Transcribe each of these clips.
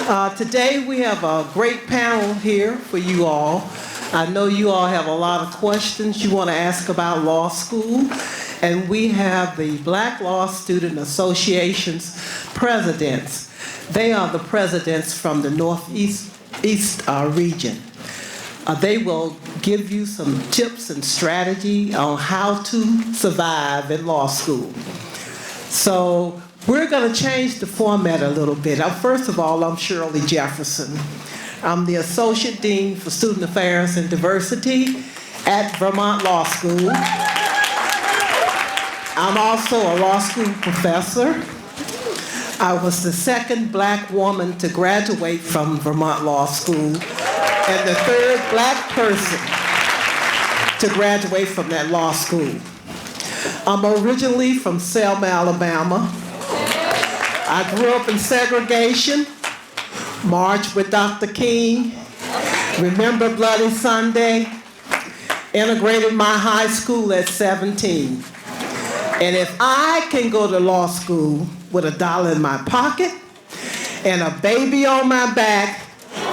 Today we have a great panel here for you all. I know you all have a lot of questions you want to ask about law school, and we have the Black Law Student Association's presidents. They are the presidents from the Northeast region. They will give you some tips and strategy on how to survive in law school. So we're going to change the format a little bit. First of all, I'm Shirley Jefferson. I'm the Associate Dean for Student Affairs and Diversity at Vermont Law School. I'm also a law school professor. I was the second Black woman to graduate from Vermont Law School and the third Black person to graduate from that law school. I'm originally from Selma, Alabama. I grew up in segregation, marched with Dr. King, remember Bloody Sunday, integrated my high school at 17. And if I can go to law school with $1 in my pocket and a baby on my back,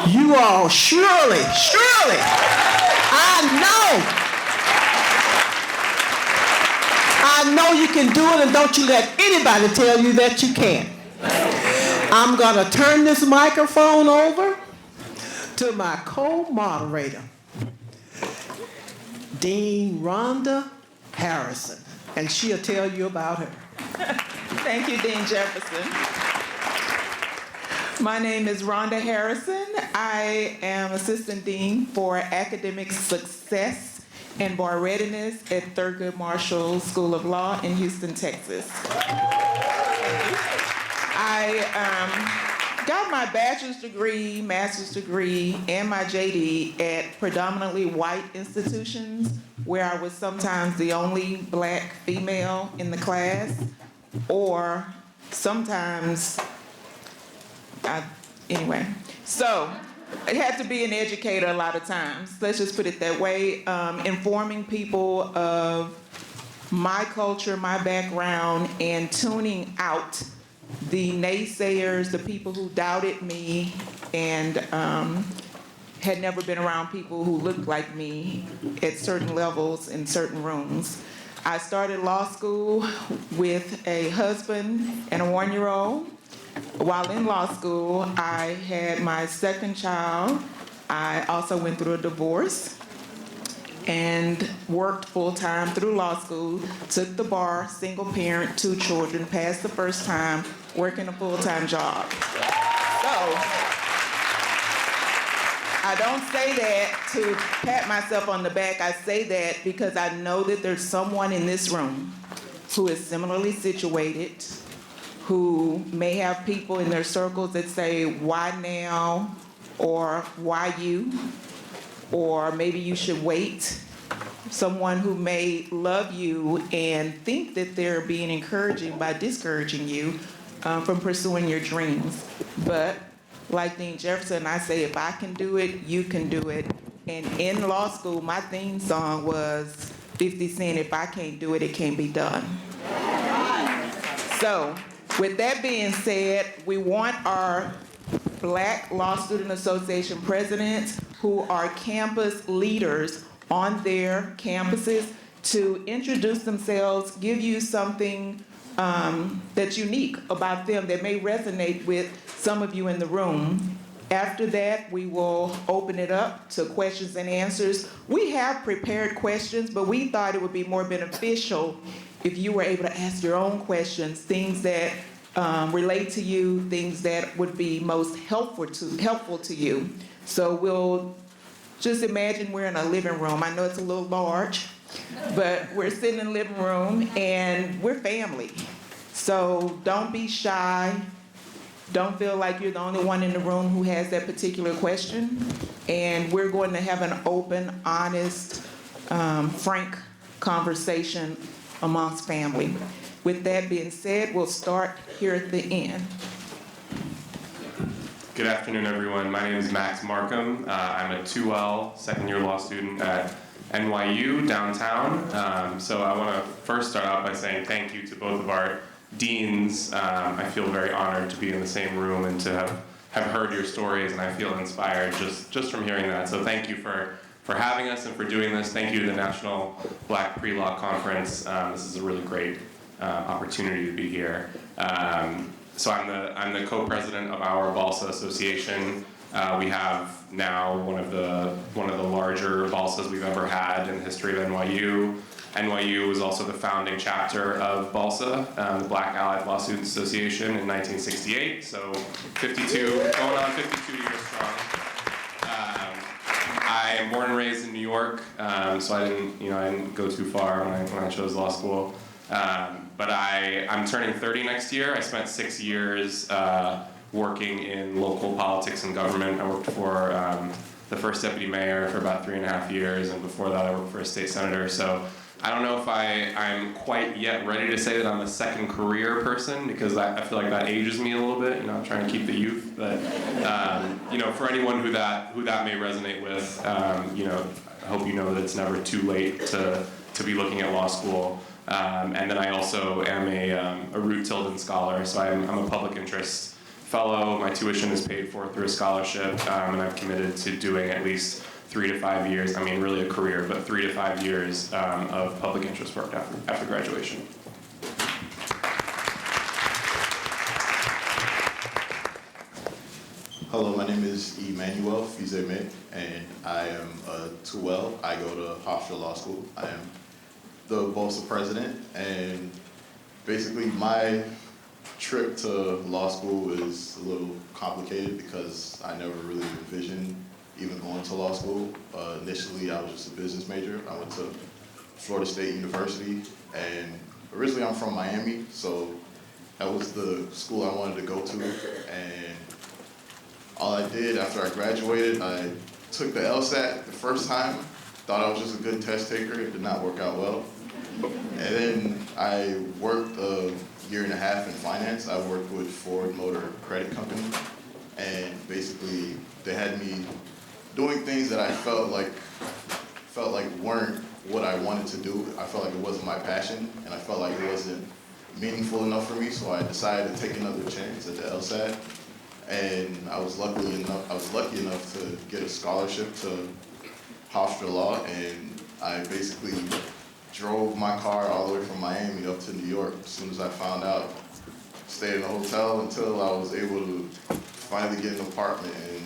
you all surely, I know you can do it, and don't you let anybody tell you that you can't. I'm going to turn this microphone over to my co-moderator, Dean Rhonda Harrison, and she'll tell you about her. Thank you, Dean Jefferson. My name is Rhonda Harrison. I am Assistant Dean for Academic Success and Bar Readiness at Thurgood Marshall School of Law in Houston, Texas. I got my bachelor's degree, master's degree, and my JD at predominantly white institutions where I was sometimes the only Black female in the class, or sometimes, anyway. So I had to be an educator a lot of times, let's just put it that way, informing people of my culture, my background, and tuning out the naysayers, the people who doubted me and had never been around people who looked like me at certain levels in certain rooms. I started law school with a husband and a 1-year-old. While in law school, I had my second child. I also went through a divorce and worked full-time through law school, took the bar, single parent, 2 children, passed the first time, working a full-time job. So I don't say that to pat myself on the back. I say that because I know that there's someone in this room who is similarly situated, who may have people in their circles that say, why now? Or why you? Or maybe you should wait. Someone who may love you and think that they're being encouraging by discouraging you from pursuing your dreams. But like Dean Jefferson, I say, if I can do it, you can do it. And in law school, my theme song was 50 Cent, if I can't do it, it can't be done. So, with that being said, we want our Black Law Student Association presidents who are campus leaders on their campuses to introduce themselves, give you something that's unique about them that may resonate with some of you in the room. After that, we will open it up to questions and answers. We have prepared questions, but we thought it would be more beneficial if you were able to ask your own questions, things that relate to you, things that would be most helpful to you. So we'll just imagine we're in a living room. I know it's a little large, but we're sitting in the living room and we're family. So don't be shy. Don't feel like you're the only one in the room who has that particular question. And we're going to have an open, honest, frank conversation amongst family. With that being said, we'll start here at the end. Good afternoon, everyone. My name is Max Markham. I'm a 2L second-year law student at NYU downtown. So I want to first start out by saying thank you to both of our deans. I feel very honored to be in the same room and to have have heard your stories, and I feel inspired just from hearing that. So thank you for having us and for doing this. Thank you to the National Blackprelaw Conference. This is a really great opportunity to be here. So I'm the co-president of our Balsa Association. We have now one of the larger Balsas we've ever had in the history of NYU. NYU was also the founding chapter of BALSA, the Black Allied Law Students Association, in 1968. So 52, going on 52 years strong. I am born and raised in New York, so I didn't go too far when I chose law school. But I'm turning 30 next year. I spent 6 years working in local politics and government. I worked for the first deputy mayor for about 3.5 years, and before that I worked for a state senator. So I don't know if I'm quite yet ready to say that I'm a second career person, because I feel like that ages me a little bit. I'm trying to keep the youth. But for anyone who that may resonate with, I hope you know that it's never too late to be looking at law school. And then I also am a Root Tilden scholar, so I'm a public interest fellow. My tuition is paid for through a scholarship, and I've committed to doing at least 3 to 5 years, really a career, but 3 to 5 years of public interest work after graduation. Hello, my name is Emmanuel Fizeme, and I am a 2L. I go to Hofstra Law School. I am the BOSA president, and basically my trip to law school is a little complicated because I never really envisioned even going to law school. Initially, I was just a business major. I went to Florida State University, and originally I'm from Miami, so that was the school I wanted to go to. And all I did after I graduated, I took the LSAT the first time, thought I was just a good test taker. It did not work out well. And then I worked a 1.5 years in finance. I worked with Ford Motor Credit Company, and basically they had me doing things that I felt like weren't what I wanted to do. I felt like it wasn't my passion, and I felt like it wasn't meaningful enough for me. So I decided to take another chance at the LSAT, and I was lucky enough to get a scholarship to Hofstra Law, and I basically drove my car all the way from Miami up to New York as soon as I found out. Stayed in a hotel until I was able to finally get an apartment, and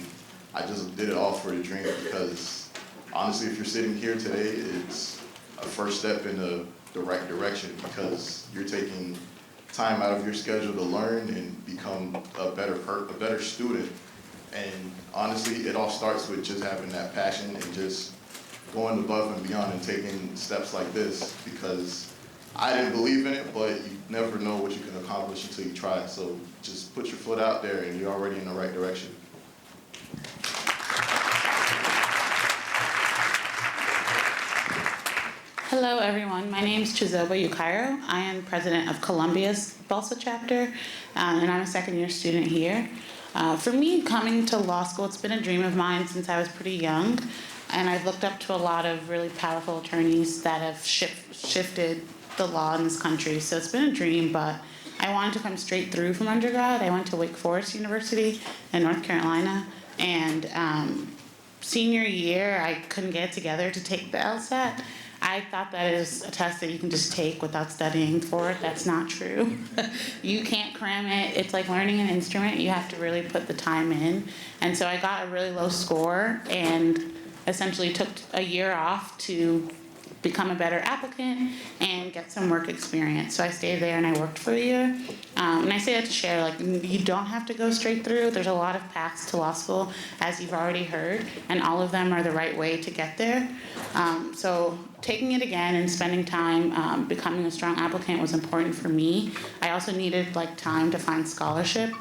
I just did it all for the dream, because honestly, if you're sitting here today, it's a first step in the right direction, because you're taking time out of your schedule to learn and become a better student. And honestly, it all starts with just having that passion and just going above and beyond and taking steps like this, because I didn't believe in it, but you never know what you can accomplish until you try. So just put your foot out there and you're already in the right direction. Hello, everyone. My name is Chizoba Yukairo. I am president of Columbia's BALSA chapter, and I'm a second-year student here. For me, coming to law school, it's been a dream of mine since I was pretty young, and I've looked up to a lot of really powerful attorneys that have shifted the law in this country. So it's been a dream, but I wanted to come straight through from undergrad. I went to Wake Forest University in North Carolina, and senior year, I couldn't get it together to take the LSAT. I thought that is a test that you can just take without studying for it. That's not true. You can't cram it. It's like learning an instrument. You have to really put the time in. And so I got a really low score and essentially took a year off to become a better applicant and get some work experience. So I stayed there and I worked for a year. And I say that to share, like, you don't have to go straight through. There's a lot of paths to law school, as you've already heard, and all of them are the right way to get there. So taking it again and spending time becoming a strong applicant was important for me. I also needed time to find scholarship.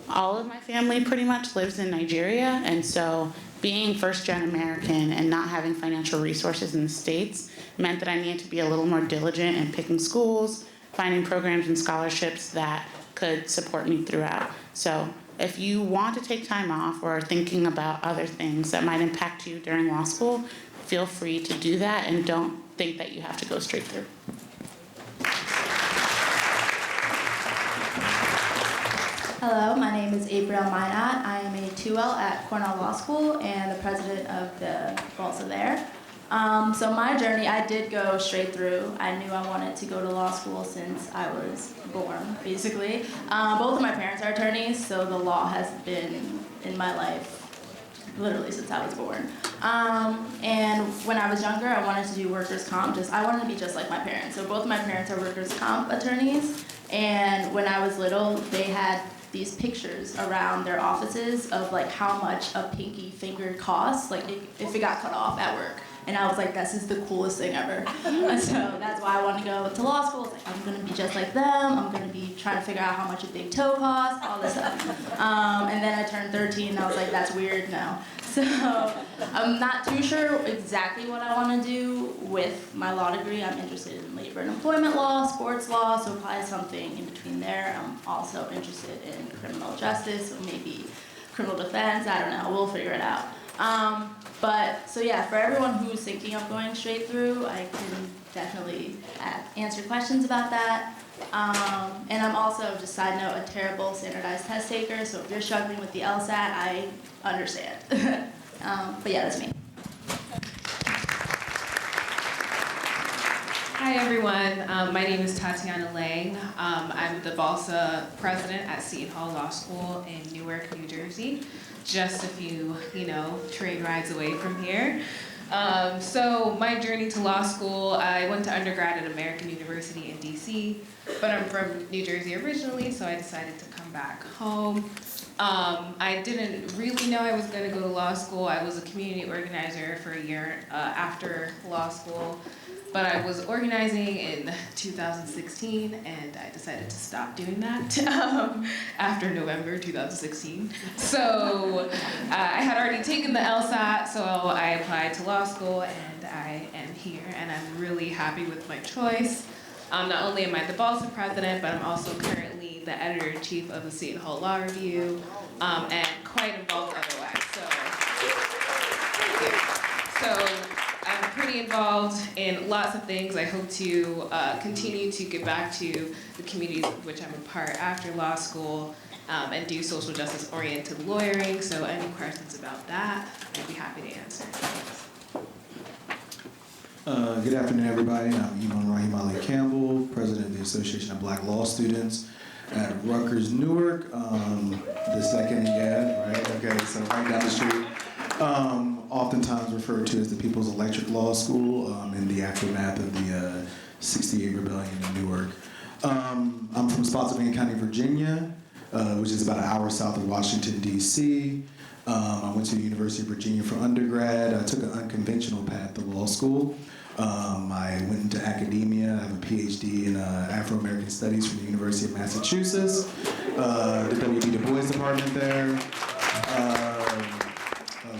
All of my family pretty much lives in Nigeria, and so being first-gen American and not having financial resources in the States meant that I needed to be a little more diligent in picking schools, finding programs and scholarships that could support me throughout. So if you want to take time off or are thinking about other things that might impact you during law school, feel free to do that and don't think that you have to go straight through. Hello, my name is April Minot. I am a 2L at Cornell Law School and the president of the BALSA there. So my journey, I did go straight through. I knew I wanted to go to law school since I was born, basically. Both of my parents are attorneys, so the law has been in my life literally since I was born. And when I was younger, I wanted to do workers' comp. I wanted to be just like my parents. So both of my parents are workers' comp attorneys. And when I was little, they had these pictures around their offices of like how much a pinky finger costs, like if it got cut off at work. And I was like, this is the coolest thing ever. And so that's why I wanted to go to law school. It's like, I'm gonna be just like them. I'm gonna be trying to figure out how much a big toe costs, all this stuff. And then I turned 13 and I was like, that's weird now. So I'm not too sure exactly what I wanna do with my law degree. I'm interested in labor and employment law, sports law, so probably something in between there. I'm also interested in criminal justice, or maybe criminal defense, I don't know, we'll figure it out. So yeah, for everyone who's thinking of going straight through, I can definitely answer questions about that. And I'm also, just side note, a terrible standardized test taker, so if you're struggling with the LSAT, I understand. But yeah, that's me. Hi everyone, my name is Tatiana Lang. I'm the BALSA president at Seton Hall Law School in Newark, New Jersey. Just a few, train rides away from here. So my journey to law school, I went to undergrad at American University in DC, but I'm from New Jersey originally, so I decided to come back home. I didn't really know I was going to go to law school. I was a community organizer for a year after law school. But I was organizing in 2016, and I decided to stop doing that after November 2016. So I had already taken the LSAT, so I applied to law school, and I am here, and I'm really happy with my choice. Not only am I the BALSA president, but I'm also currently the editor-in-chief of the Seton Hall Law Review, and quite involved otherwise. So I'm pretty involved in lots of things. I hope to continue to give back to the communities of which I'm a part after law school, and do social justice-oriented lawyering. So any questions about that, I'd be happy to answer. Good afternoon, everybody. I'm Olly Campbell, president of the Association of Black Law Students at Rutgers Newark, the second, right? Okay, so right down the street. Oftentimes referred to as the People's Electric Law School in the aftermath of the 68 rebellion in Newark. I'm from Spotsylvania County, Virginia, which is about an hour south of Washington, D.C. I went to the University of Virginia for undergrad. I took an unconventional path to law school. I went into academia. I have a PhD in Afro-American Studies from the University of Massachusetts, the W.B. Du Bois Department there.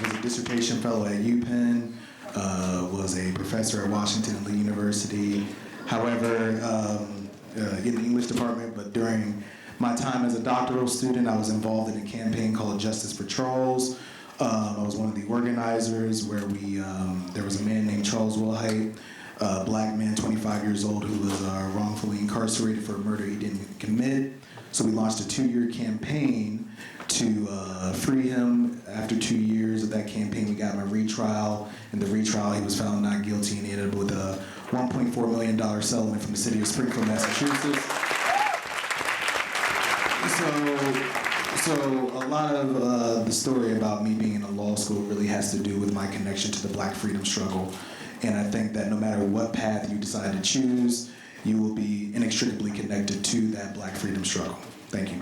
Was a dissertation fellow at UPenn, was a professor at Washington and Lee University. However, in the English department, but during my time as a doctoral student, I was involved in a campaign called Justice for Charles. I was one of the organizers where there was a man named Charles Wilhite, a black man, 25 years old, who was wrongfully incarcerated for a murder he didn't commit. So we launched a 2-year campaign to free him. After 2 years of that campaign, we got him a retrial. In the retrial, he was found not guilty and he ended up with a $1.4 million settlement from the city of Springfield, Massachusetts. So a lot of the story about me being in a law school really has to do with my connection to the Black freedom struggle. And I think that no matter what path you decide to choose, you will be inextricably connected to that Black freedom struggle. Thank you.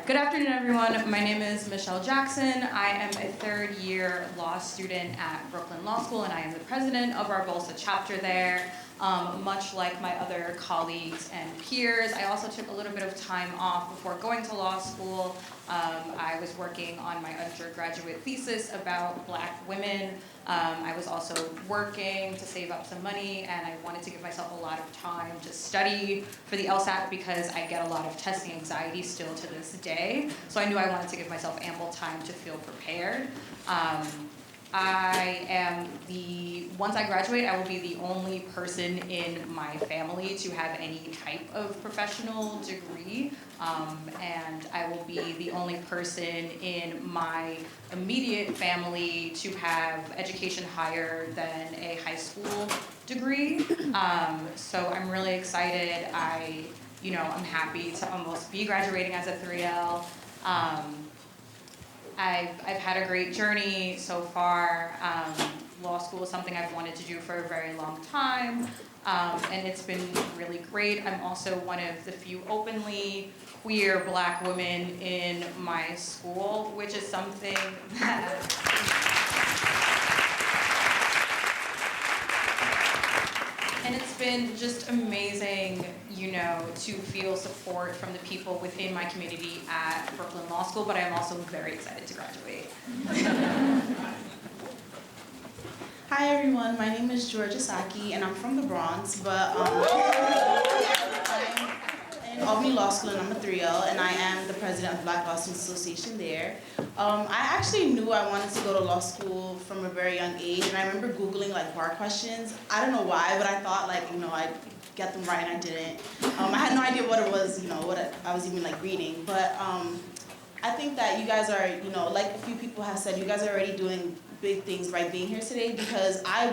Good afternoon, everyone. My name is Michelle Jackson. I am a third-year law student at Brooklyn Law School, and I am the president of our BALSA chapter there. Much like my other colleagues and peers, I also took a little bit of time off before going to law school. I was working on my undergraduate thesis about Black women. I was also working to save up some money, and I wanted to give myself a lot of time to study for the LSAT because I get a lot of testing anxiety still to this day. So I knew I wanted to give myself ample time to feel prepared. Once I graduate, I will be the only person in my family to have any type of professional degree. And I will be the only person in my immediate family to have education higher than a high school degree. So I'm really excited. I'm happy to almost be graduating as a 3L. I've had a great journey so far. Law school is something I've wanted to do for a very long time, and it's been really great. I'm also one of the few openly queer Black women in my school, which is something that and it's been just amazing, to feel support from the people within my community at Brooklyn Law School, but I'm also very excited to graduate. Hi everyone, my name is Giorgia Saki and I'm from the Bronx, but I'm in Albany Law School and I'm a 3L and I am the president of Black Law Students Association there. I actually knew I wanted to go to law school from a very young age, and I remember Googling bar questions. I don't know why, but I thought I'd get them right and I didn't. I had no idea what it was, what I was even reading, but I think that you guys are, like a few people have said, you guys are already doing big things by being here today, because I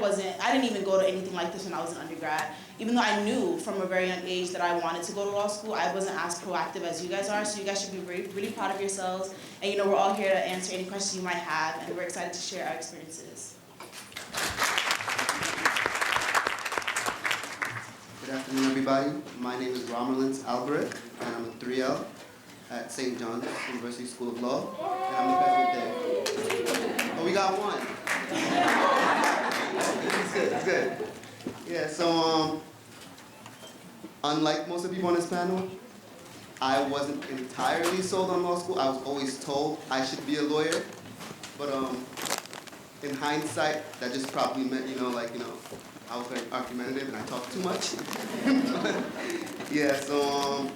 didn't even go to anything like this when I was an undergrad. Even though I knew from a very young age that I wanted to go to law school, I wasn't as proactive as you guys are, so you guys should be really proud of yourselves. And we're all here to answer any questions you might have, and we're excited to share our experiences. Good afternoon, everybody. My name is Romulans Albert, and I'm a 3L at St. John's University School of Law, and I'm the president there. Oh, we got one. It's good. Yeah, so unlike most of the people on this panel, I wasn't entirely sold on law school. I was always told I should be a lawyer, but in hindsight, that just probably meant, I was very argumentative and I talked too much. Yeah, so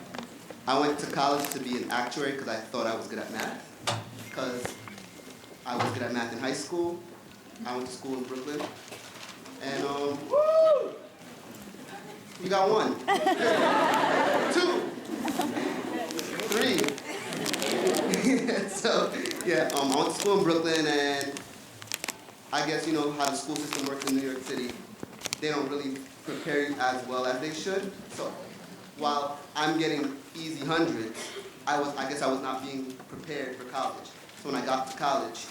I went to college to be an actuary because I thought I was good at math. Because I was good at math in high school. I went to school in Brooklyn. And you got one. 2. 3. So, yeah, I went to school in Brooklyn, and I guess how the school system works in New York City. They don't really prepare you as well as they should. So while I'm getting easy hundreds, I guess I was not being prepared for college. So when I got to college,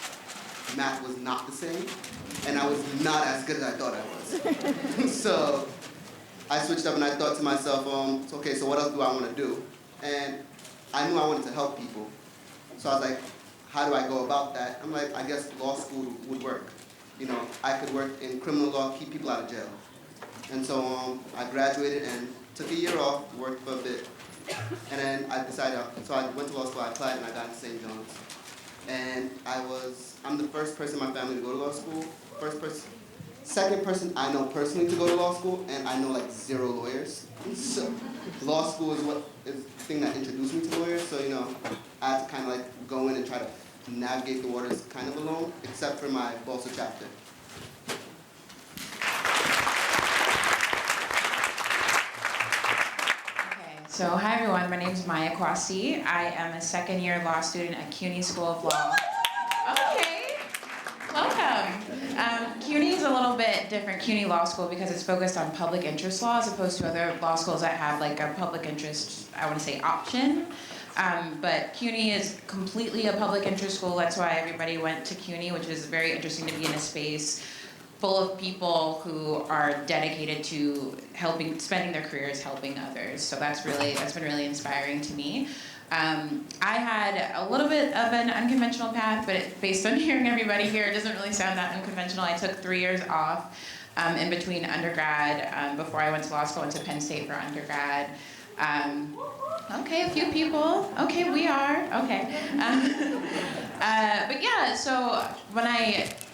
math was not the same, and I was not as good as I thought I was. So I switched up and I thought to myself, okay, so what else do I want to do? And I knew I wanted to help people. So I was like, how do I go about that? I'm like, I guess law school would work. I could work in criminal law, keep people out of jail. And so I graduated and took a year off, worked for a bit. And then I decided, so I went to law school, I applied, and I got into St. John's. And I'm the first person in my family to go to law school. Second person I know personally to go to law school, and I know 0 lawyers. So law school is the thing that introduced me to lawyers. So I had to kind of go in and try to navigate the waters kind of alone, except for my Balsa chapter. So hi everyone, my name is Maya Kwasi. I am a second-year law student at CUNY School of Law. Okay, welcome. CUNY is a little bit different, CUNY Law School, because it's focused on public interest law as opposed to other law schools that have a public interest, I want to say, option. But CUNY is completely a public interest school. That's why everybody went to CUNY, which is very interesting to be in a space full of people who are dedicated to spending their careers helping others. So that's been really inspiring to me. I had a little bit of an unconventional path, but based on hearing everybody here, it doesn't really sound that unconventional. I took 3 years off in between undergrad. Before I went to law school, I went to Penn State for undergrad. Okay, a few people. Okay, we are. Okay. But yeah, so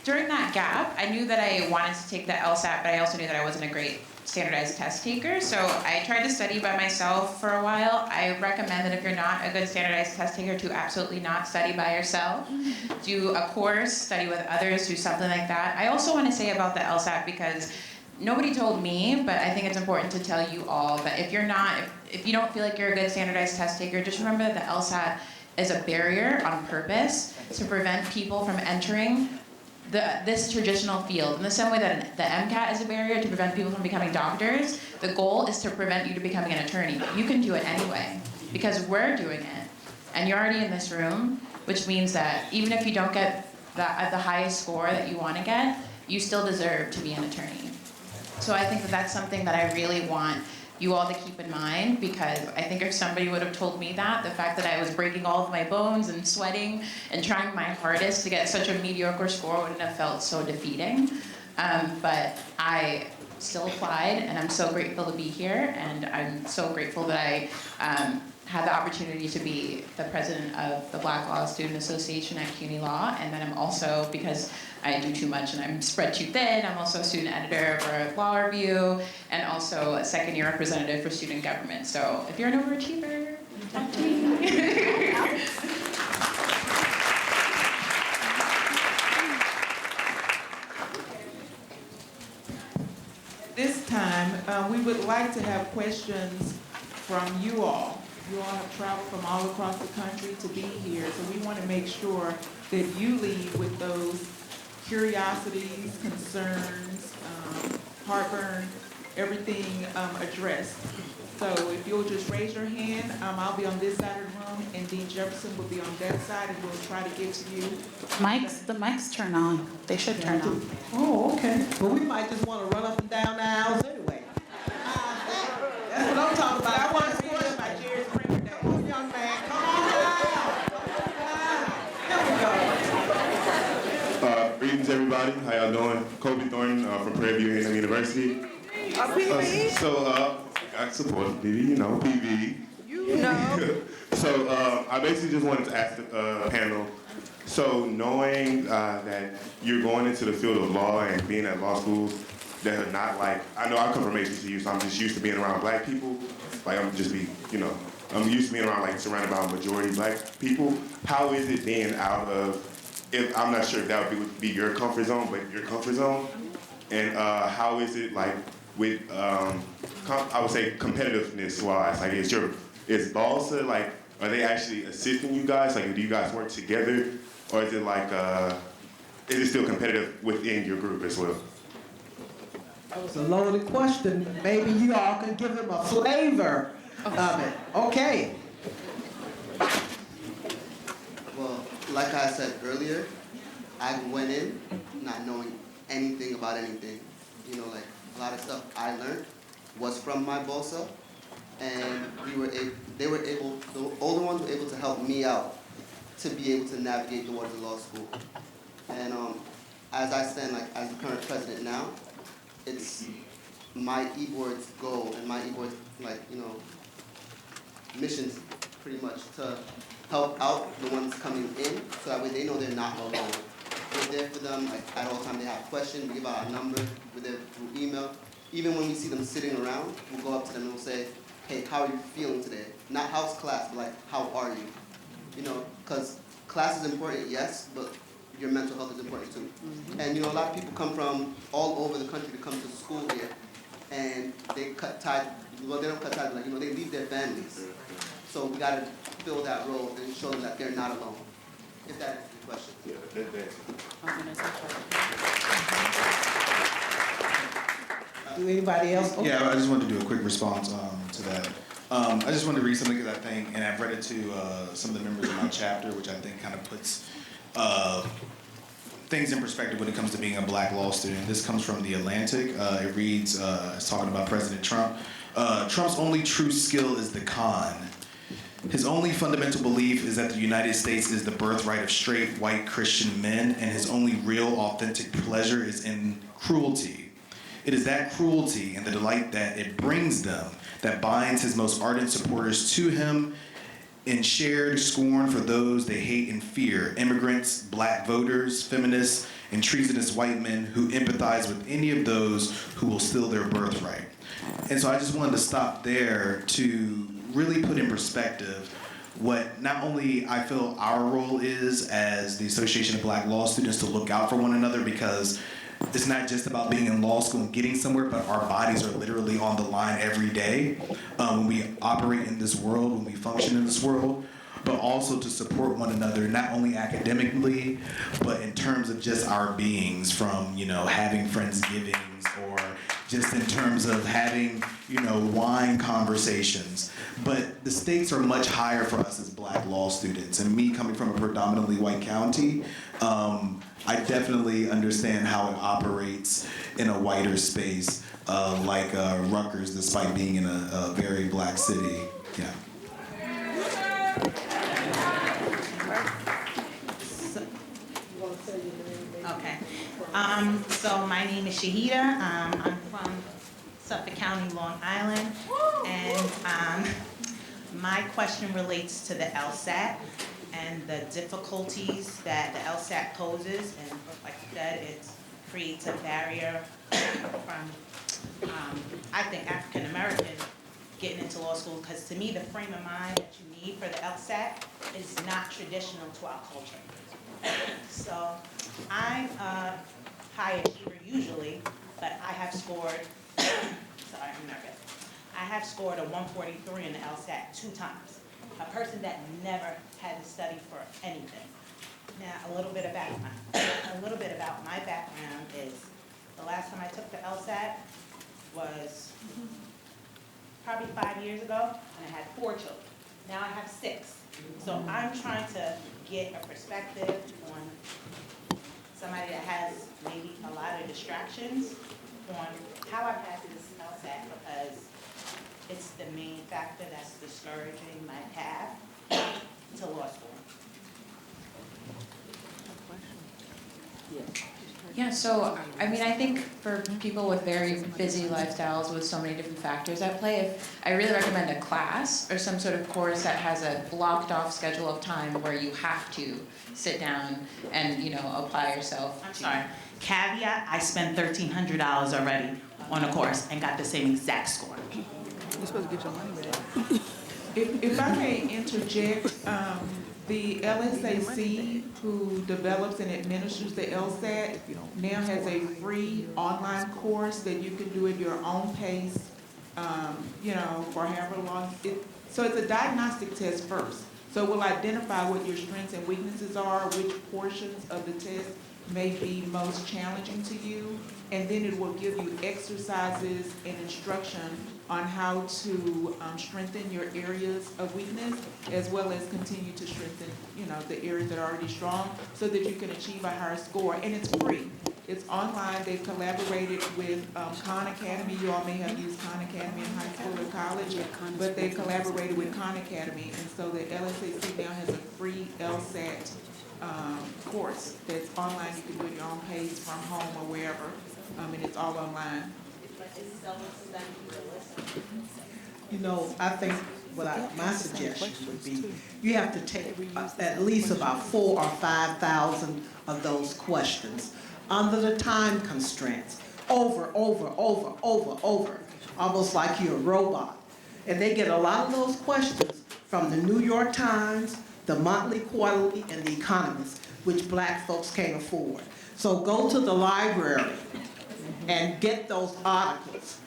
during that gap, I knew that I wanted to take the LSAT, but I also knew that I wasn't a great standardized test taker, so I tried to study by myself for a while. I recommend that if you're not a good standardized test taker, to absolutely not study by yourself. Do a course, study with others, do something like that. I also want to say about the LSAT, because nobody told me, but I think it's important to tell you all that if you don't feel like you're a good standardized test taker, just remember that the LSAT is a barrier on purpose to prevent people from entering this traditional field. In the same way that the MCAT is a barrier to prevent people from becoming doctors, the goal is to prevent you from becoming an attorney. But you can do it anyway, because we're doing it. And you're already in this room, which means that even if you don't get the highest score that you want to get, you still deserve to be an attorney. So I think that that's something that I really want you all to keep in mind, because I think if somebody would have told me that, the fact that I was breaking all of my bones and sweating and trying my hardest to get such a mediocre score wouldn't have felt so defeating. But I still applied, and I'm so grateful to be here, and I'm so grateful that I had the opportunity to be the president of the Black Law Student Association at CUNY Law, and then I'm also, because I do too much and I'm spread too thin, I'm also a student editor for Law Review, and also a second-year representative for student government. So if you're an overachiever, talk to me. This time, we would like to have questions from you all. You all have traveled from all across the country to be here, so we want to make sure that you leave with those curiosities, concerns, heartburn, everything addressed. So if you'll just raise your hand, I'll be on this side of the room, and Dean Jefferson will be on that side, and we'll try to get to you. The mics turn on. They should turn on. Oh, okay. Well, we might just want to run up and down the aisles anyway. That's what I'm talking about. I want to read it by Jerry Springer Day. Come on, young man. Come on down. Here we go. Greetings, everybody. How y'all doing? Kobe Thornton from Prairie View A&M University. I support PV, you know, PV. You know. So I basically just wanted to ask the panel, so knowing that you're going into the field of law and being at law schools that are not like, I know I come from HBCU, so I'm just used to being around black people. Like I'm used to being around, like, surrounded by a majority black people. How is it being out of, I'm not sure if that would be your comfort zone, but your comfort zone? And how is it, like, with, I would say, competitiveness-wise? Like, is Balsa, like, are they actually assisting you guys? Like, do you guys work together? Or is it like, is it still competitive within your group as well? That was a loaded question. Maybe you all can give them a flavor of it. Okay. Well, like I said earlier, I went in not knowing anything about anything. You know, like a lot of stuff I learned was from my BOSA, and the older ones were able to help me out to be able to navigate towards the law school. And as I stand, like, as the current president now, it's my e-board's goal and my e-board's, like, you know, missions pretty much to help out the ones coming in, so that way they know they're not alone. We're there for them, like, at all times. They have questions, we give out our number, we're there through email. Even when we see them sitting around, we'll go up to them and we'll say, hey, how are you feeling today? Not how's class, but like, how are you? You know, because class is important, yes, but your mental health is important too. Mm-hmm. And you know, a lot of people come from all over the country to come to school here, and they cut ties. Well, they don't cut ties, like, you know, they leave their families. So we got to fill that role and show them that they're not alone. If that is the question. Yeah, Do anybody else? Okay. Yeah, I just wanted to do a quick response to that. I just wanted to read something because I think, and I've read it to some of the members of my chapter, which I think kind of puts things in perspective when it comes to being a black law student. This comes from The Atlantic. It reads, it's talking about President Trump. Trump's only true skill is the con. His only fundamental belief is that the United States is the birthright of straight, white, Christian men, and his only real, authentic pleasure is in cruelty. It is that cruelty and the delight that it brings them that binds his most ardent supporters to him in shared scorn for those they hate and fear, immigrants, black voters, feminists, and treasonous white men who empathize with any of those who will steal their birthright. And so I just wanted to stop there to really put in perspective what not only I feel our role is as the Association of Black Law Students to look out for one another, because it's not just about being in law school and getting somewhere, but our bodies are literally on the line every day when we operate in this world, when we function in this world, but also to support one another, not only academically, but in terms of just our beings, from, you know, having Friendsgivings, or just in terms of having, you know, wine conversations. But the stakes are much higher for us as Black law students. And me coming from a predominantly white county, I definitely understand how it operates in a whiter space like Rutgers, despite being in a very Black city. Yeah. Okay. So my name is Shahida. I'm from Suffolk County, Long Island, and my question relates to the LSAT and the difficulties that the LSAT poses. And like I said, it creates a barrier from, I think, African Americans getting into law school, because to me, the frame of mind that you need for the LSAT is not traditional to our culture. So I'm a high achiever usually, but I have scored, sorry, I'm nervous. I have scored a 143 in the LSAT 2 times. A person that never had to study for anything. Now, a little bit about my background is, the last time I took the LSAT was probably 5 years ago, and I had 4 children. Now I have 6. So I'm trying to get a perspective on somebody that has maybe a lot of distractions on how I pass this LSAT, because it's the main factor that's discouraging my path to law school. Yeah, so I mean, I think for people with very busy lifestyles with so many different factors at play, I really recommend a class or some sort of course that has a blocked off schedule of time where you have to sit down and, you know, apply yourself. I'm sorry. Caveat, I spent $1,300 already on a course and got the same exact score. You're supposed to get your money back. If I may interject, the LSAC, who develops and administers the LSAT, now has a free online course that you can do at your own pace, you know, for however long. So it's a diagnostic test first. So we'll identify what your strengths and weaknesses are, which portions of the test may be most challenging to you, and then it will give you exercises and instruction on how to strengthen your areas of weakness, as well as continue to strengthen, you know, the areas that are already strong, so that you can achieve a higher score. And it's free. It's online. They've collaborated with Khan Academy. You all may have used Khan Academy in high school or college, but they've collaborated with Khan Academy, and so the LSAC now has a free LSAT course that's online. You can do it at your own pace from home or wherever, and it's all online. You know, I think my suggestion would be, you have to take at least about 4,000 or 5,000 of those questions under the time constraints, over, almost like you're a robot. And they get a lot of those questions from the New York Times, the Monthly, Quarterly, and the Economist, which Black folks can't afford. So go to the library and get those articles.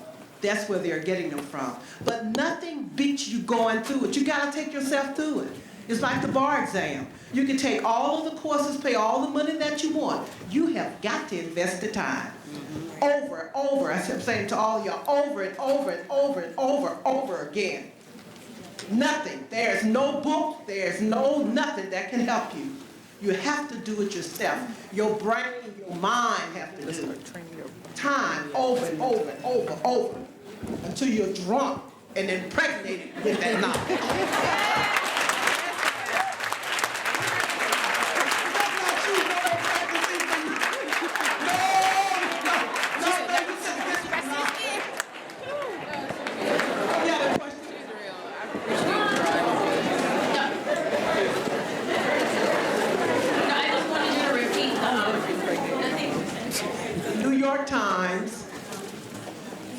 That's where they're getting them from. But nothing beats you going through it. You gotta take yourself through it. It's like the bar exam. You can take all of the courses, pay all the money that you want. You have got to invest the time. Over, I'm saying to all of y'all, over and over again. Nothing. There's no book, there's nothing that can help you. You have to do it yourself. Your brain, your mind have to do it. Time, over and over, until you're drunk and impregnated with that knowledge.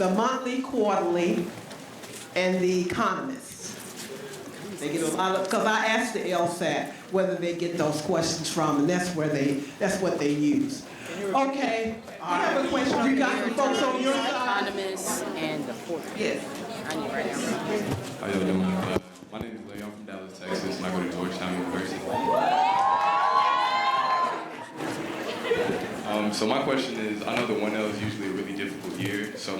the monthly, quarterly, and the economist. They get a lot of, because I asked the LSAT whether they get those questions from, and that's what they use. Okay, I have a question. You got some folks on your side? Economists and the fourth. Yes. I need right now. How y'all doing? My name is Lowell. I'm from Dallas, Texas, and I go to Georgetown University. So my question is, I know the 1L is usually a really difficult year. So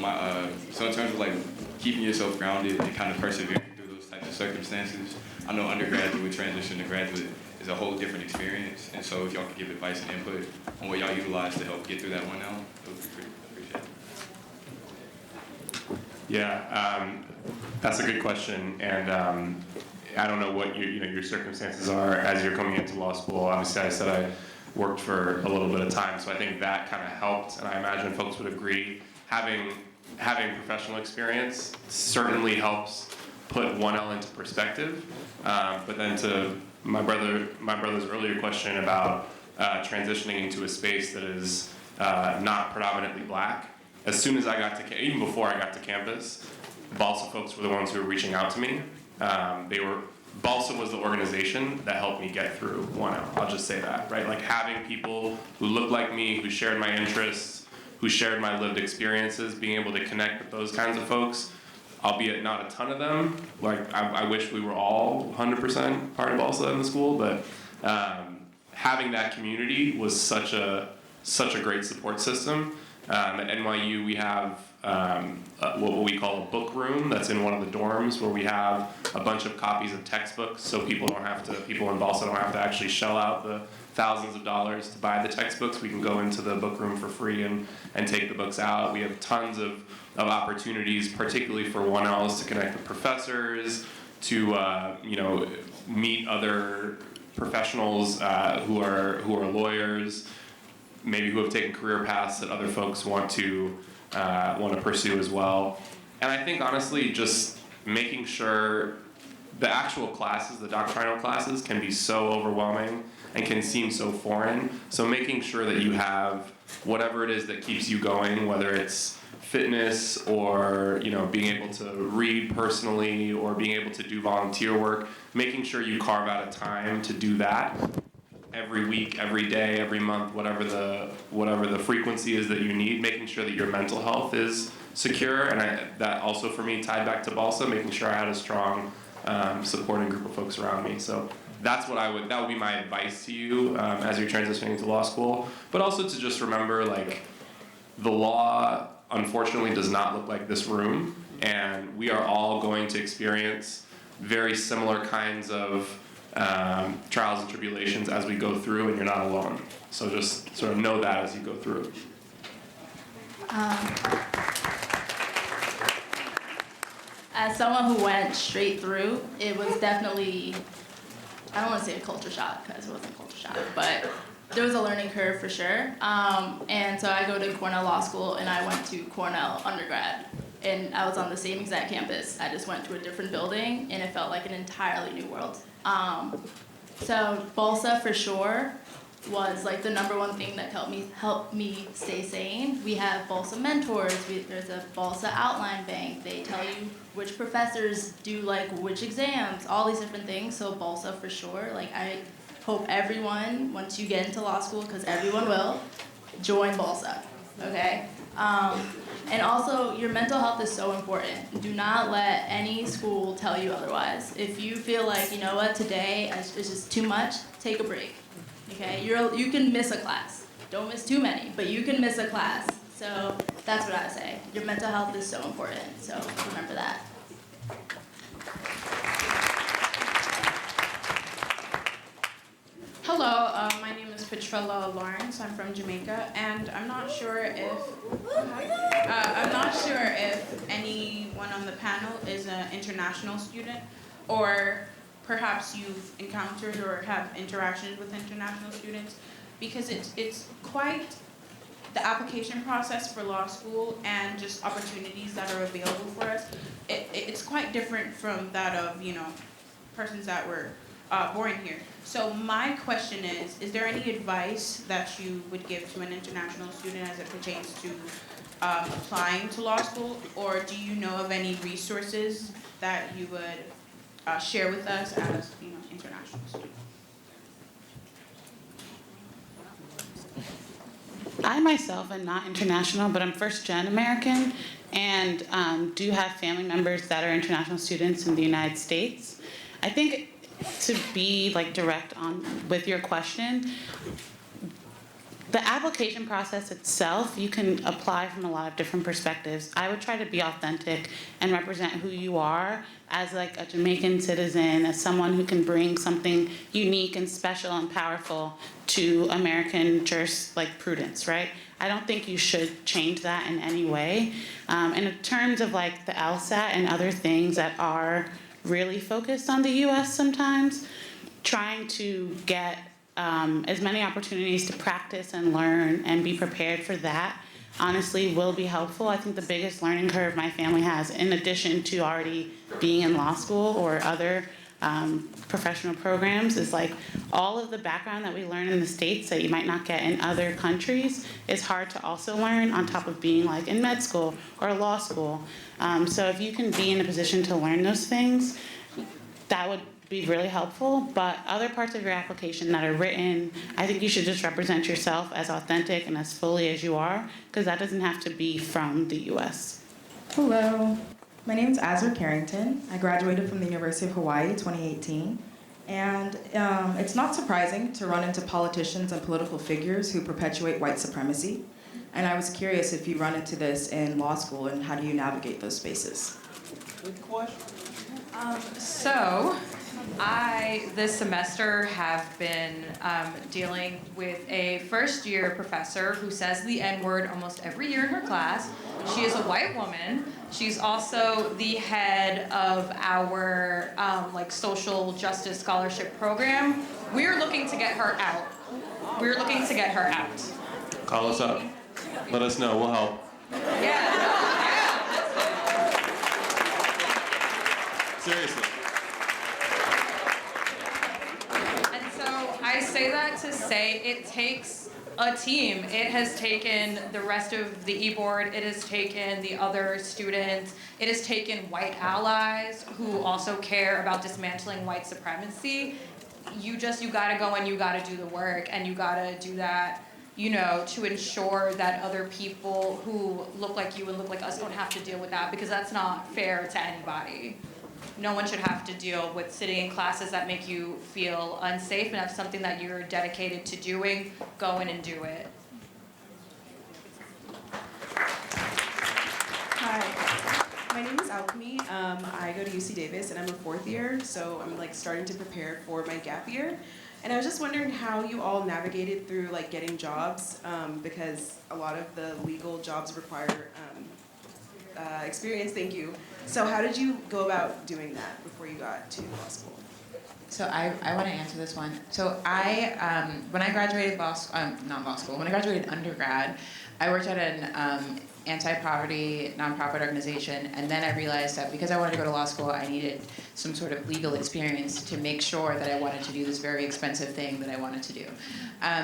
so in terms of like keeping yourself grounded and kind of persevering through those types of circumstances, I know undergraduate transition to graduate is a whole different experience. And so if y'all could give advice and input on what y'all utilize to help get through that 1L, it would be pretty appreciated. Yeah, that's a good question, and I don't know what your circumstances are as you're coming into law school. Obviously, I said I worked for a little bit of time, so I think that kind of helped, and I imagine folks would agree. Having professional experience certainly helps put 1L into perspective. But then to my brother's earlier question about transitioning into a space that is not predominantly black. As soon as I got to, even before I got to campus, Balsa folks were the ones who were reaching out to me. Balsa was the organization that helped me get through 1L. I'll just say that, right? Like having people who looked like me, who shared my interests, who shared my lived experiences, being able to connect with those kinds of folks, albeit not a ton of them. Like I wish we were all 100% part of Balsa in the school, but having that community was such a great support system. At NYU, we have what we call a book room that's in one of the dorms where we have a bunch of copies of textbooks, so people in Balsa don't have to actually shell out the thousands of dollars to buy the textbooks. We can go into the book room for free and take the books out. We have tons of opportunities, particularly for 1Ls, to connect with professors, to meet other professionals who are lawyers, maybe who have taken career paths that other folks want to pursue as well. And I think honestly, just making sure the actual classes, the doctrinal classes, can be so overwhelming and can seem so foreign. So making sure that you have whatever it is that keeps you going, whether it's fitness or being able to read personally or being able to do volunteer work, making sure you carve out a time to do that every week, every day, every month, whatever the frequency is that you need, making sure that your mental health is secure. And that also for me tied back to Balsa, making sure I had a strong supporting group of folks around me. So that would be my advice to you as you're transitioning into law school. But also to just remember, like, the law unfortunately does not look like this room, and we are all going to experience very similar kinds of trials and tribulations as we go through, and you're not alone. So just sort of know that as you go through. As someone who went straight through, it was definitely, I don't want to say a culture shock because it wasn't a culture shock, but there was a learning curve for sure. And so I go to Cornell Law School and I went to Cornell undergrad. And I was on the same exact campus. I just went to a different building and it felt like an entirely new world. So Balsa for sure was like the number one thing that helped me stay sane. We have Balsa mentors. There's a Balsa outline bank. They tell you which professors do like which exams, all these different things. So Balsa for sure. Like I hope everyone, once you get into law school, because everyone will, join Balsa. Okay. And also, your mental health is so important. Do not let any school tell you otherwise. If you feel like, you know what, today is just too much, take a break. Okay, you can miss a class. Don't miss too many, but you can miss a class. So that's what I say. Your mental health is so important. So remember that. Hello, my name is Petrella Lawrence. I'm from Jamaica, and I'm not sure if anyone on the panel is an international student, or perhaps you've encountered or have interactions with international students, because it's quite the application process for law school and just opportunities that are available for us. It's quite different from that of persons that were born here. So my question is there any advice that you would give to an international student as it pertains to applying to law school, or do you know of any resources that you would share with us as international students? I myself am not international, but I'm first-gen American and do have family members that are international students in the United States. I think to be direct on with your question, the application process itself, you can apply from a lot of different perspectives. I would try to be authentic and represent who you are as a Jamaican citizen, as someone who can bring something unique and special and powerful to American jurisprudence, right? I don't think you should change that in any way. And in terms of the LSAT and other things that are really focused on the US sometimes, trying to get as many opportunities to practice and learn and be prepared for that honestly will be helpful. I think the biggest learning curve my family has, in addition to already being in law school or other professional programs, is all of the background that we learn in the States that you might not get in other countries is hard to also learn on top of being in med school or law school. So if you can be in a position to learn those things, that would be really helpful. But other parts of your application that are written, I think you should just represent yourself as authentic and as fully as you are, because that doesn't have to be from the US. Hello, my name is Azra Carrington. I graduated from the University of Hawaii 2018. And it's not surprising to run into politicians and political figures who perpetuate white supremacy. And I was curious if you run into this in law school and how do you navigate those spaces? Good question. So, I, this semester, have been dealing with a first-year professor who says the N-word almost every year in her class. She is a white woman. She's also the head of our social justice scholarship program. We're looking to get her out. We're looking to get her out. Call us up. Let us know. We'll help. Seriously. And so I say that to say it takes a team. It has taken the rest of the e-board. It has taken the other students. It has taken white allies who also care about dismantling white supremacy. You gotta go and you gotta do the work, and you gotta do that, to ensure that other people who look like you and look like us don't have to deal with that, because that's not fair to anybody. No one should have to deal with sitting in classes that make you feel unsafe, and that's something that you're dedicated to doing. Go in and do it. Hi, my name is Alchemy. I go to UC Davis and I'm a fourth year, so I'm starting to prepare for my gap year. And I was just wondering how you all navigated through getting jobs, because a lot of the legal jobs require experience. Thank you. So how did you go about doing that before you got to law school? So I want to answer this one. So when I graduated when I graduated undergrad, I worked at an anti-poverty nonprofit organization, and then I realized that because I wanted to go to law school, I needed some sort of legal experience to make sure that I wanted to do this very expensive thing that I wanted to do.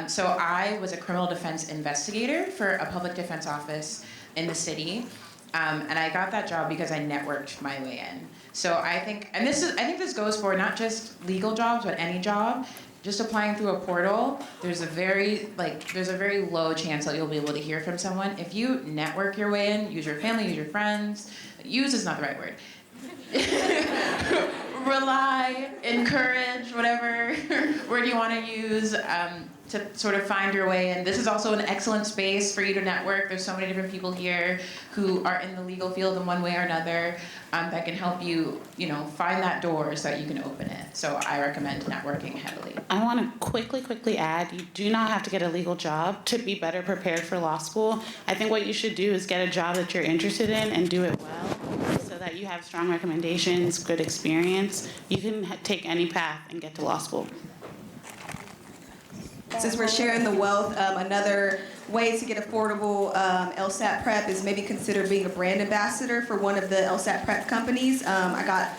So I was a criminal defense investigator for a public defense office in the city. And I got that job because I networked my way in. So I think this goes for not just legal jobs, but any job. Just applying through a portal, there's a very low chance that you'll be able to hear from someone. If you network your way in, use your family, use your friends. Use is not the right word. Rely, encourage, whatever word you want to use. To sort of find your way in. This is also an excellent space for you to network. There's so many different people here who are in the legal field in one way or another that can help you, find that door so that you can open it. So I recommend networking heavily. I want to quickly add, you do not have to get a legal job to be better prepared for law school. I think what you should do is get a job that you're interested in and do it well so that you have strong recommendations, good experience. You can take any path and get to law school. Since we're sharing the wealth, another way to get affordable LSAT prep is maybe consider being a brand ambassador for one of the LSAT prep companies. I got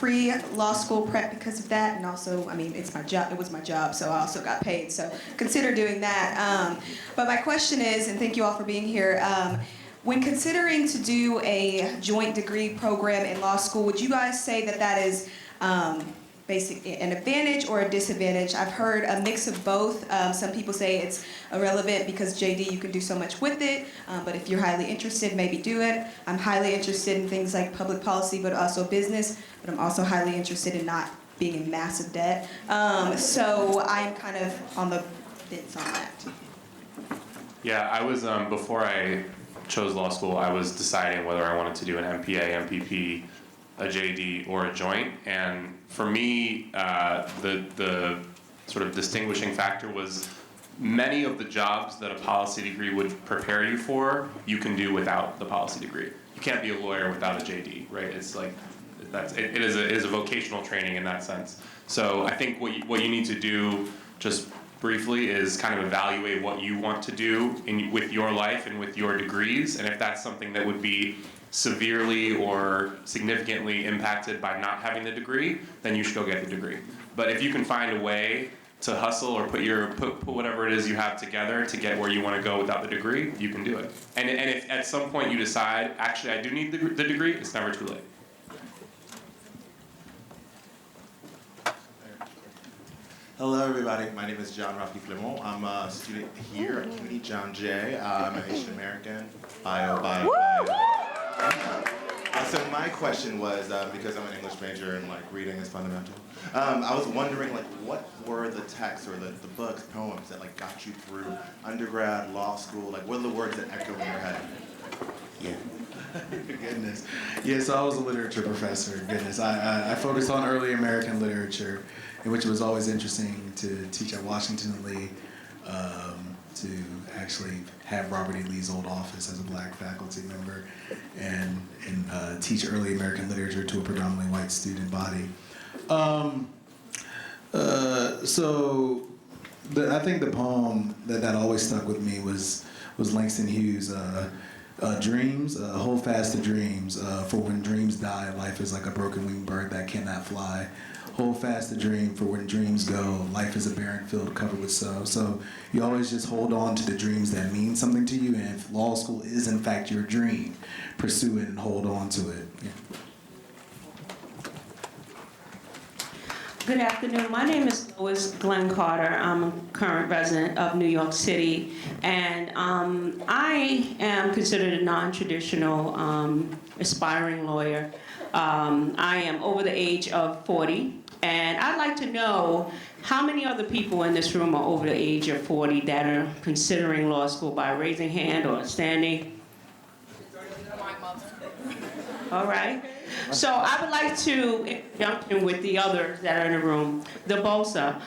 free law school prep because of that, and also, it's my job. It was my job, so I also got paid. So consider doing that. But my question is, and thank you all for being here. when considering to do a joint degree program in law school, would you guys say that that is basically an advantage or a disadvantage? I've heard a mix of both. Some people say it's irrelevant because JD, you can do so much with it, but if you're highly interested, maybe do it. I'm highly interested in things like public policy, but also business, but I'm also highly interested in not being in massive debt. So I'm kind of on the fence on that. Yeah, I was, before I chose law school, I was deciding whether I wanted to do an MPA, MPP, a JD, or a joint. And for me, the sort of distinguishing factor was many of the jobs that a policy degree would prepare you for, you can do without the policy degree. You can't be a lawyer without a JD, right? It's like, it is a vocational training in that sense. So I think what you need to do, just briefly, is kind of evaluate what you want to do with your life and with your degrees, and if that's something that would be severely or significantly impacted by not having the degree, then you should go get the degree. But if you can find a way to hustle or put whatever it is you have together to get where you want to go without the degree, you can do it. And if at some point you decide, actually I do need the degree, it's never too late. Hello, everybody. My name is John Rocky Flibble. I'm a student here at CUNY John Jay. I'm an Asian American. Bio. So my question was, because I'm an English major and like reading is fundamental, I was wondering like what were the texts or the books, poems that like got you through undergrad, law school? Like what are the words that echo in your head? Yeah. Goodness. Yeah, so I was a literature professor. Goodness. I focused on early American literature, which was always interesting to teach at Washington and Lee, to actually have Robert E. Lee's old office as a black faculty member and teach early American literature to a predominantly white student body. I think the poem that always stuck with me was Langston Hughes' Dreams, hold fast to dreams, for when dreams die, life is like a broken winged bird that cannot fly. Hold fast the dream, for when dreams go, life is a barren field covered with snow. So you always just hold on to the dreams that mean something to you, and if law school is in fact your dream, pursue it and hold on to it. Yeah. Good afternoon. My name is Glen Carter. I'm a current resident of New York City, and I am considered a non-traditional aspiring lawyer. I am over the age of 40, and I'd like to know how many other people in this room are over the age of 40 that are considering law school by raising hand or standing. All right. So I would like to jump in with the others that are in the room. The BOSA.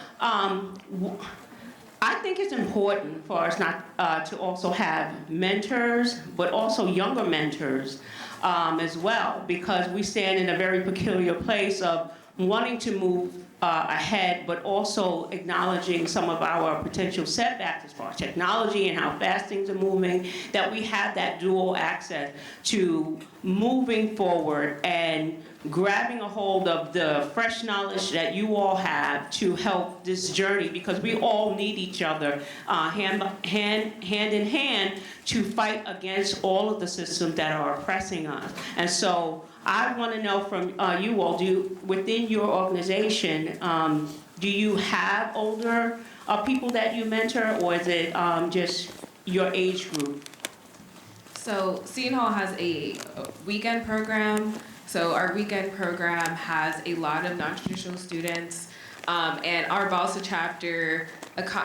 I think it's important for us not to also have mentors, but also younger mentors as well, because we stand in a very peculiar place of wanting to move ahead, but also acknowledging some of our potential setbacks as far as technology and how fast things are moving, that we have that dual access to moving forward and grabbing a hold of the fresh knowledge that you all have to help this journey, because we all need each other hand in hand to fight against all of the systems that are oppressing us. And so I want to know from you all, within your organization, do you have older people that you mentor, or is it just your age group? So Seton Hall has a weekend program. So our weekend program has a lot of non-traditional students, and our BALSA chapter,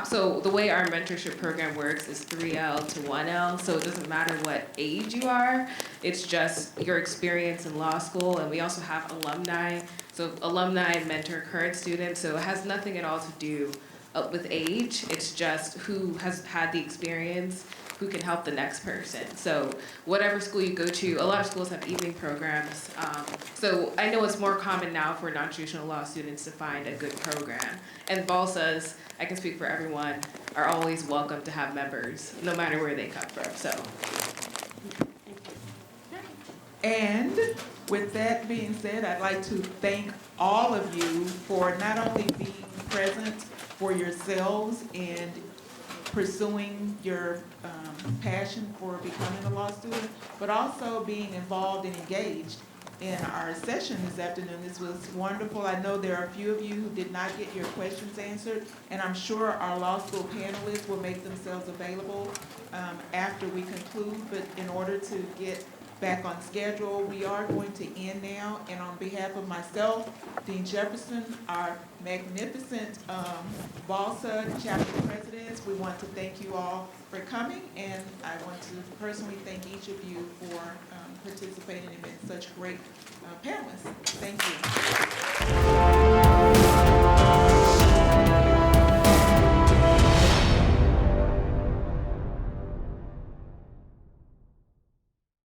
so the way our mentorship program works is 3L to 1L, so it doesn't matter what age you are, it's just your experience in law school, and we also have alumni, so alumni mentor current students, so it has nothing at all to do with age, it's just who has had the experience, who can help the next person. So whatever school you go to, a lot of schools have evening programs. So I know it's more common now for non-traditional law students to find a good program. And BALSAs, I can speak for everyone, are always welcome to have members, no matter where they come from, so. And with that being said, I'd like to thank all of you for not only being present for yourselves and pursuing your passion for becoming a law student, but also being involved and engaged in our session this afternoon. This was wonderful. I know there are a few of you who did not get your questions answered, and I'm sure our law school panelists will make themselves available after we conclude, but in order to get back on schedule, we are going to end now, and on behalf of myself, Dean Jefferson, our magnificent BALSA chapter presidents, we want to thank you all for coming, and I want to personally thank each of you for participating and being such great panelists. Thank you.